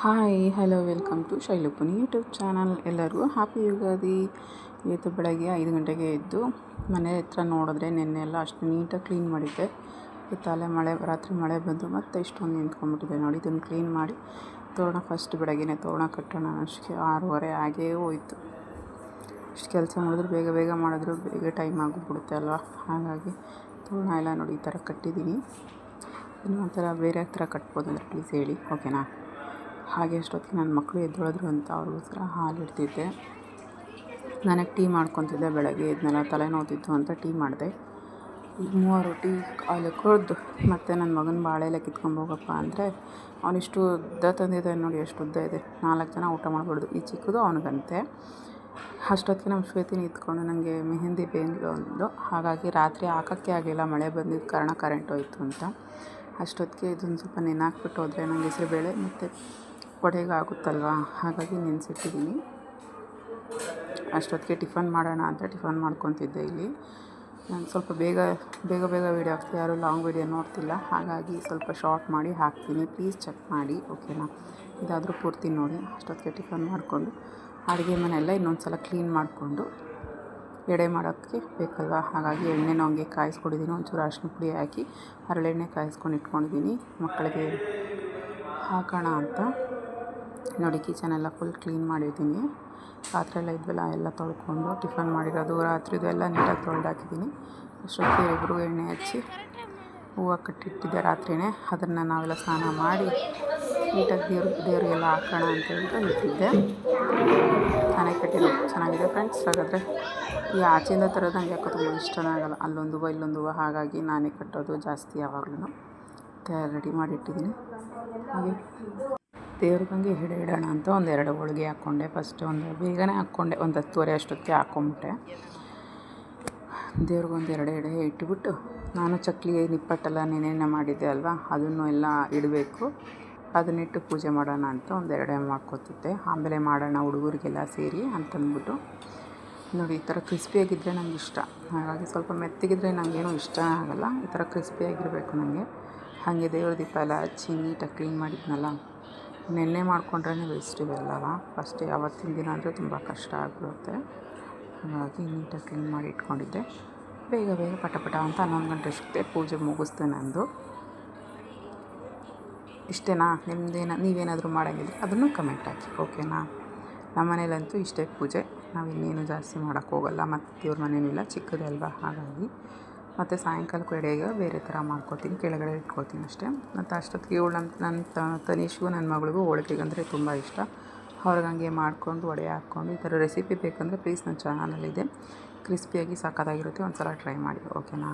Hi hello welcome to ಶೈಲುಪುನಿ YouTube channel. ಎಲ್ಲರಿಗೂ happy Ugadi. ಇವತ್ತು ಬೆಳಗ್ಗೆ 5 ಗಂಟೆಗೆ ಎದ್ದು ಮನೆ ಹತ್ರ ನೋಡಿದ್ರೆ ನೆನ್ನೆ ಎಲ್ಲ ಅಷ್ಟು ನೀಟಾಗಿ ಕ್ಲೀನ್ ಮಾಡಿದ್ದೆ. ಇವತ್ತಲ್ಲೇ ರಾತ್ರಿ ಮಳೆ ಬಂದು ಮತ್ತೆ ಇಷ್ಟೊಂದು ನಿಂತ್ಕೊಂಡ್ಬಿಟ್ಟಿದೆ ನೋಡಿ. ಇದನ್ನು ಕ್ಲೀನ್ ಮಾಡಿ ತೋರಣ ಫಸ್ಟ್ ಬೆಳಗ್ಗೆನೇ ತೋರಣ ಕಟ್ಟೋಣ ಅಷ್ಟಕ್ಕೆ 6:30 ಆಗೇ ಹೋಯಿತು. ಇಷ್ಟು ಕೆಲಸ ಮಾಡಿದ್ರು ಬೇಗ ಮಾಡಿದ್ರು ಬೇಗ ಟೈಮ್ ಆಗಿಬಿಡುತ್ತೆ ಅಲ್ವಾ. ಹಾಗಾಗಿ ತೋರಣ ಎಲ್ಲ ನೋಡಿ ಈ ಥರ ಕಟ್ಟಿದ್ದೀನಿ. ಇನ್ನೂ ಒಂಥರ ಬೇರೆ ಥರ ಕಟ್ಬೋದು ಅಂದರೆ ಪ್ಲೀಸ್ ಹೇಳಿ, ಓಕೆನಾ. ಹಾಗೆ ಅಷ್ಟೊತ್ತಿಗೆ ನನ್ನ ಮಕ್ಕಳು ಎದ್ದೊಳಿದ್ರು ಅಂತ ಅವ್ರಿಗೋಸ್ಕರ ಹಾಲು ಇಡ್ತಿದ್ದೆ. ನನಗೆ ಟೀ ಮಾಡ್ಕೊತಿದ್ದೆ. ಬೆಳಗ್ಗೆ ಇದನ್ನೆಲ್ಲ ತಲೆನೋವ್ತಿತ್ತು ಅಂತ ಟೀ ಮಾಡಿದೆ. ಈಗ 3 ಟೀ ಹಾಲು ಕುಡಿದು ಮತ್ತು ನನ್ನ ಮಗನ ಬಾಳೆಲೆ ಕಿತ್ಕೊಂಬೋಗಪ್ಪ ಅಂದರೆ ಅವನಿಷ್ಟು ಉದ್ದ ತಂದಿದ್ದಾನೆ ನೋಡಿ. ಎಷ್ಟು ಉದ್ದ ಇದೆ, 4 ಜನ ಊಟ ಮಾಡ್ಬಾರ್ದು. ಈ ಚಿಕ್ಕದು ಅವನಿಗಂತೆ. ಅಷ್ಟೊತ್ತಿಗೆ ನಮ್ಮ ಶ್ವೇತಿನ ಇದ್ಕೊಂಡು ನನಗೆ ಮೆಹಂದಿ ಬೇಂದ್ಲು ಅಂದ್ಲು. ಹಾಗಾಗಿ ರಾತ್ರಿ ಹಾಕೋಕ್ಕೆ ಆಗಲಿಲ್ಲ, ಮಳೆ ಬಂದಿದ್ದ ಕಾರಣ ಕರೆಂಟ್ ಹೋಯಿತು ಅಂತ. ಅಷ್ಟೊತ್ತಿಗೆ ಇದನ್ನು ಸ್ವಲ್ಪ ನೆನೆಹಾಕ್ಬಿಟ್ಟು ಹೋದರೆ ನನಗೆ ಹೆಸರುಬೇಳೆ ಮತ್ತು ವಡೆಗೆ ಆಗುತ್ತಲ್ವ, ಹಾಗಾಗಿ ನೆನೆಸಿಟ್ಟಿದ್ದೀನಿ. ಅಷ್ಟೊತ್ತಿಗೆ ಟಿಫನ್ ಮಾಡೋಣ ಅಂತ ಟಿಫನ್ ಮಾಡ್ಕೊತಿದ್ದೆ. ಇಲ್ಲಿ ನಾನು ಸ್ವಲ್ಪ ಬೇಗ ವೀಡಿಯೋ ಹಾಕ್ತೀನಿ, ಯಾರೂ ಲಾಂಗ್ ವೀಡಿಯೋ ನೋಡ್ತಿಲ್ಲ. ಹಾಗಾಗಿ ಸ್ವಲ್ಪ ಶಾರ್ಟ್ ಮಾಡಿ ಹಾಕ್ತೀನಿ, ಪ್ಲೀಸ್ ಚೆಕ್ ಮಾಡಿ, ಓಕೆನಾ. ಇದಾದರೂ ಪೂರ್ತಿ ನೋಡಿ. ಅಷ್ಟೊತ್ತಿಗೆ ಟಿಫನ್ ಮಾಡಿಕೊಂಡು ಅಡುಗೆ ಮನೆಯೆಲ್ಲ ಇನ್ನೊಂದು ಸಲ ಕ್ಲೀನ್ ಮಾಡಿಕೊಂಡು ಎಡೆ ಮಾಡೋಕ್ಕೆ ಬೇಕಲ್ವ. ಹಾಗಾಗಿ ಎಣ್ಣೆನೂ ಹಂಗೆ ಕಾಯಿಸ್ಕೊಂಡಿದ್ದೀನಿ. ಒಂಚೂರು ಅರಿಶಿನ ಪುಡಿ ಹಾಕಿ ಹರಳೆಣ್ಣೆ ಕಾಯಿಸ್ಕೊಂಡು ಇಟ್ಕೊಂಡಿದ್ದೀನಿ ಮಕ್ಕಳಿಗೆ ಹಾಕೋಣ ಅಂತ. ನೋಡಿ ಕಿಚನೆಲ್ಲ ಫುಲ್ ಕ್ಲೀನ್ ಮಾಡಿದ್ದೀನಿ. ಪಾತ್ರೆ ಎಲ್ಲ ಇದ್ವಲ್ಲ ಎಲ್ಲ ತೊಳ್ಕೊಂಡು ಟಿಫನ್ ಮಾಡಿರೋದು ರಾತ್ರಿದು ಎಲ್ಲ ನೀಟಾಗಿ ತೊಳೆದಾಕಿದ್ದೀನಿ. ಅಷ್ಟೊತ್ತಿಗೆ ಇಬ್ಬರು ಎಣ್ಣೆ ಹಚ್ಚಿ ಹೂವು ಕಟ್ಟಿಟ್ಟಿದ್ದೆ ರಾತ್ರಿಯೇ. ಅದನ್ನು ನಾವೆಲ್ಲ ಸ್ನಾನ ಮಾಡಿ ನೀಟಾಗಿ ದೇವರಿಗೆಲ್ಲ ಹಾಕೋಣ ಅಂತ ಹೇಳ್ಬಿಟ್ಟು ಇಟ್ಟಿದ್ದೆ. ನಾನೇ ಕಟ್ಟಿರೋದು ಚೆನ್ನಾಗಿದೆ ಫ್ರೆಂಡ್ಸ್. ಹಾಗಾದರೆ ಈ ಆಚೆಯಿಂದ ತರೋದು ನನಗೆ ಯಾಕೋ ತುಂಬ ಇಷ್ಟನೇ ಆಗೋಲ್ಲ. ಅಲ್ಲೊಂದು ಹೂವು ಇಲ್ಲೊಂದು ಹೂವು, ಹಾಗಾಗಿ ನಾನೇ ಕಟ್ಟೋದು ಜಾಸ್ತಿ ಯಾವಾಗಲೂ. ರೆಡಿ ಮಾಡಿಟ್ಟಿದ್ದೀನಿ. ಹಾಗೆ ದೇವ್ರಿಗಂಗೆ ಎಡೆ ಇಡೋಣ ಅಂತ 2 ಹೋಳಿಗೆ ಹಾಕ್ಕೊಂಡೆ. ಫಸ್ಟ್ ಬೇಗನೆ ಹಾಕ್ಕೊಂಡೆ, 10:30 ಅಷ್ಟೊತ್ತಿಗೆ ಹಾಕ್ಕೊಂಬಿಟ್ಟೆ. ದೇವ್ರಿಗೊಂದು 2 ಎಡೆ ಇಟ್ಬಿಟ್ಟು ನಾನು ಚಕ್ಲಿ ನಿಪ್ಪಟ್ಟೆಲ್ಲ ನೆನೆ ಮಾಡಿದ್ದೆ ಅಲ್ವಾ, ಅದನ್ನು ಎಲ್ಲ ಇಡಬೇಕು. ಅದನ್ನಿಟ್ಟು ಪೂಜೆ ಮಾಡೋಣ ಅಂತ 2 ಮಾಡ್ಕೊತಿದ್ದೆ. ಆಮೇಲೆ ಮಾಡೋಣ ಹುಡುಗರಿಗೆಲ್ಲ ಸೇರಿ ಅಂತಂದ್ಬಿಟ್ಟು. ನೋಡಿ ಈ ಥರ ಕ್ರಿಸ್ಪಿಯಾಗಿದ್ದರೆ ನನಗೆ ಇಷ್ಟ. ಹಾಗಾಗಿ ಸ್ವಲ್ಪ ಮೆತ್ತಗಿದ್ರೆ ನನಗೇನೂ ಇಷ್ಟ ಆಗೋಲ್ಲ. ಈ ಥರ ಕ್ರಿಸ್ಪಿಯಾಗಿರಬೇಕು ನನಗೆ. ಹಾಗೆ ದೇವ್ರ ದೀಪ ಎಲ್ಲ ಹಚ್ಚಿ ನೀಟಾಗಿ ಕ್ಲೀನ್ ಮಾಡಿದ್ನಲ್ಲ. ನೆನ್ನೆ ಮಾಡ್ಕೊಂಡ್ರೇ ವೇಸ್ಟ್ ಇವೆಲ್ಲವ. ಫಸ್ಟ್ ಯಾವತ್ತಿನ ದಿನ ಅಂದರೆ ತುಂಬ ಕಷ್ಟ ಆಗಿಬಿಡುತ್ತೆ. ಹಾಗಾಗಿ ನೀಟಾಗಿ ಕ್ಲೀನ್ ಮಾಡಿ ಇಟ್ಕೊಂಡಿದ್ದೆ. ಬೇಗ ಪಟ ಅಂತ 11 ಗಂಟೆ ಅಷ್ಟೇ ಪೂಜೆ ಮುಗಿಸ್ದೆ ನಂದು. ಇಷ್ಟೇನಾ? ನೀವೇನಾದರೂ ಮಾಡೋಂಗಿದ್ರೆ ಅದನ್ನು ಕಮೆಂಟ್ ಹಾಕಿ, ಓಕೆನಾ. ನಮ್ಮ ಮನೇಲಂತೂ ಇಷ್ಟೇ ಪೂಜೆ, ನಾವು ಇನ್ನೇನು ಜಾಸ್ತಿ ಮಾಡೋಕ್ಕೋಗಲ್ಲ. ಮತ್ತು ದೇವ್ರ ಮನೇನೂ ಇಲ್ಲ, ಚಿಕ್ಕದಲ್ವ. ಹಾಗಾಗಿ ಮತ್ತು ಸಾಯಂಕಾಲಕ್ಕೂ ಎಡೆಗೆ ಬೇರೆ ಥರ ಮಾಡ್ಕೊತೀನಿ, ಕೆಳಗಡೆ ಇಟ್ಕೊತೀನಿ ಅಷ್ಟೇ. ಮತ್ತು ಅಷ್ಟೊತ್ತಿಗೆ ನನ್ನ ತನಿಷ್ಗೂ ನನ್ನ ಮಗಳಿಗೂ ಹೋಳಿಗೆ ಅಂದರೆ ತುಂಬ ಇಷ್ಟ. ಅವ್ರಿಗೆ ಮಾಡಿಕೊಂಡು ವಡೆ ಹಾಕ್ಕೊಂಡು ಈ ಥರ ರೆಸಿಪಿ ಬೇಕಂದರೆ ಪ್ಲೀಸ್ ನನ್ನ ಚಾನಲಲ್ಲಿದೆ. ಕ್ರಿಸ್ಪಿಯಾಗಿ ಸಖತ್ತಾಗಿರುತ್ತೆ, ಒಂದು ಸಲ ಟ್ರೈ ಮಾಡಿ, ಓಕೆನಾ.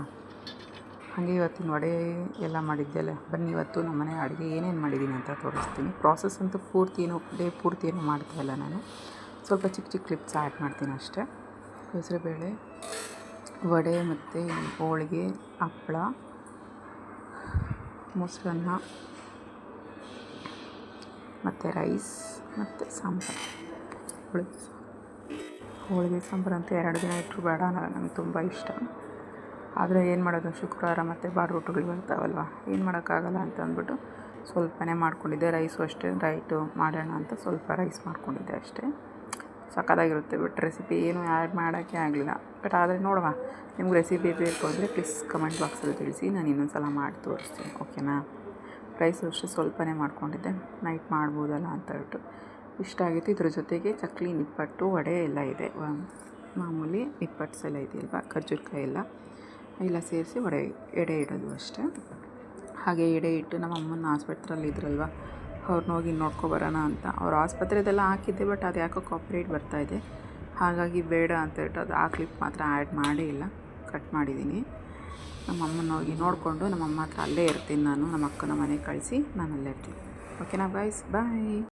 ಹಾಗೆ ಇವತ್ತಿನ ವಡೆ ಎಲ್ಲ ಮಾಡಿದ್ದೆಲ್ಲ ಬನ್ನಿ. ಇವತ್ತು ನಮ್ಮ ಮನೆ ಅಡುಗೆ ಏನೇನು ಮಾಡಿದ್ದೀನಿ ಅಂತ ತೋರಿಸ್ತೀನಿ. ಪ್ರಾಸೆಸ್ ಅಂತೂ ಡೇ ಪೂರ್ತಿ ಏನೂ ಮಾಡ್ತಾಯಿಲ್ಲ ನಾನು. ಸ್ವಲ್ಪ ಚಿಕ್ಕ ಕ್ಲಿಪ್ಸ್ ಆ್ಯಡ್ ಮಾಡ್ತೀನಿ ಅಷ್ಟೇ. ಹೆಸರುಬೇಳೆ, ವಡೆ ಮತ್ತು ಹೋಳಿಗೆ, ಹಪ್ಪಳ, ಮೊಸರನ್ನ ಮತ್ತು ರೈಸ್ ಮತ್ತು ಸಾಂಬಾರು. ಹೋಳಿಗೆ ಸಾಂಬಾರು ಅಂತ 2 ದಿನ ಇಟ್ಟರು ಬೇಡ ಅನ್ನೋಲ್ಲ, ನನಗೆ ತುಂಬ ಇಷ್ಟ. ಆದರೆ ಏನು ಮಾಡೋದು, ಶುಕ್ರವಾರ ಮತ್ತು ಬಾಡ್ರೂಟುಗಳು ಬರ್ತಾವಲ್ವ, ಏನು ಮಾಡೋಕ್ಕಾಗಲ್ಲ ಅಂತ ಅಂದ್ಬಿಟ್ಟು ಸ್ವಲ್ಪನೇ ಮಾಡ್ಕೊಂಡಿದ್ದೆ. ರೈಸು ಅಷ್ಟೇ ರೈಟು ಮಾಡೋಣ ಅಂತ ಸ್ವಲ್ಪ ರೈಸ್ ಮಾಡ್ಕೊಂಡಿದ್ದೆ ಅಷ್ಟೇ. ಸಖತ್ತಾಗಿರುತ್ತೆ. ಬಟ್ ರೆಸಿಪಿ ಏನು ಆ್ಯಡ್ ಮಾಡೋಕ್ಕೆ ಆಗಲಿಲ್ಲ. ಬಟ್ ಆದರೆ ನೋಡುವ, ನಿಮ್ಗೆ ರೆಸಿಪಿ ಬೇಕು ಅಂದರೆ ಪ್ಲೀಸ್ ಕಮೆಂಟ್ ಬಾಕ್ಸಲ್ಲಿ ತಿಳಿಸಿ, ನಾನು ಇನ್ನೊಂದು ಸಲ ಮಾಡಿ ತೋರಿಸ್ತೀನಿ, ಓಕೆನಾ. ರೈಸು ಅಷ್ಟೇ ಸ್ವಲ್ಪನೇ ಮಾಡ್ಕೊಂಡಿದ್ದೆ, ನೈಟ್ ಮಾಡ್ಬೋದಲ್ಲ ಅಂತ ಹೇಳ್ಬಿಟ್ಟು. ಇಷ್ಟ ಆಗಿತ್ತು. ಇದ್ರ ಜೊತೆಗೆ ಚಕ್ಲಿ, ನಿಪ್ಪಟ್ಟು, ವಡೆ ಎಲ್ಲ ಇದೆ. ಮಾಮೂಲಿ ನಿಪ್ಪಟ್ಸ್ ಎಲ್ಲ ಇದೆಯಲ್ವ, ಖರ್ಜೂರಕಾಯಿ ಎಲ್ಲ ಸೇರಿಸಿ ಎಡೆ ಇಡೋದು ಅಷ್ಟೇ. ಹಾಗೆ ಎಡೆ ಇಟ್ಟು ನಮ್ಮ ಅಮ್ಮನ ಆಸ್ಪತ್ರೆಯಲ್ಲಿ ಇದ್ರಲ್ವ, ಅವ್ರನ್ನ ಹೋಗಿ ನೋಡ್ಕೊಬರೋಣ ಅಂತ. ಅವ್ರ ಆಸ್ಪತ್ರೆದೆಲ್ಲ ಹಾಕಿದ್ದೆ, ಬಟ್ ಅದು ಯಾಕೋ ಕಾಪಿರೈಟ್ ಬರ್ತಾಯಿದೆ. ಹಾಗಾಗಿ ಬೇಡ ಅಂತ ಹೇಳ್ಬಿಟ್ಟು ಅದು ಆ ಕ್ಲಿಪ್ ಮಾತ್ರ ಆ್ಯಡ್ ಮಾಡೇ ಇಲ್ಲ, ಕಟ್ ಮಾಡಿದ್ದೀನಿ. ನಮ್ಮ ಅಮ್ಮನ ಹೋಗಿ ನೋಡಿಕೊಂಡು ನಮ್ಮ ಅಮ್ಮ ಹತ್ರ ಅಲ್ಲೇ ಇರ್ತೀನಿ ನಾನು. ನಮ್ಮ ಅಕ್ಕನ ಮನೆಗೆ ಕಳಿಸಿ ನಾನು ಅಲ್ಲೇ ಇರ್ತೀನಿ, ಓಕೆನಾ ಗೈಸ್, ಬಾಯ್.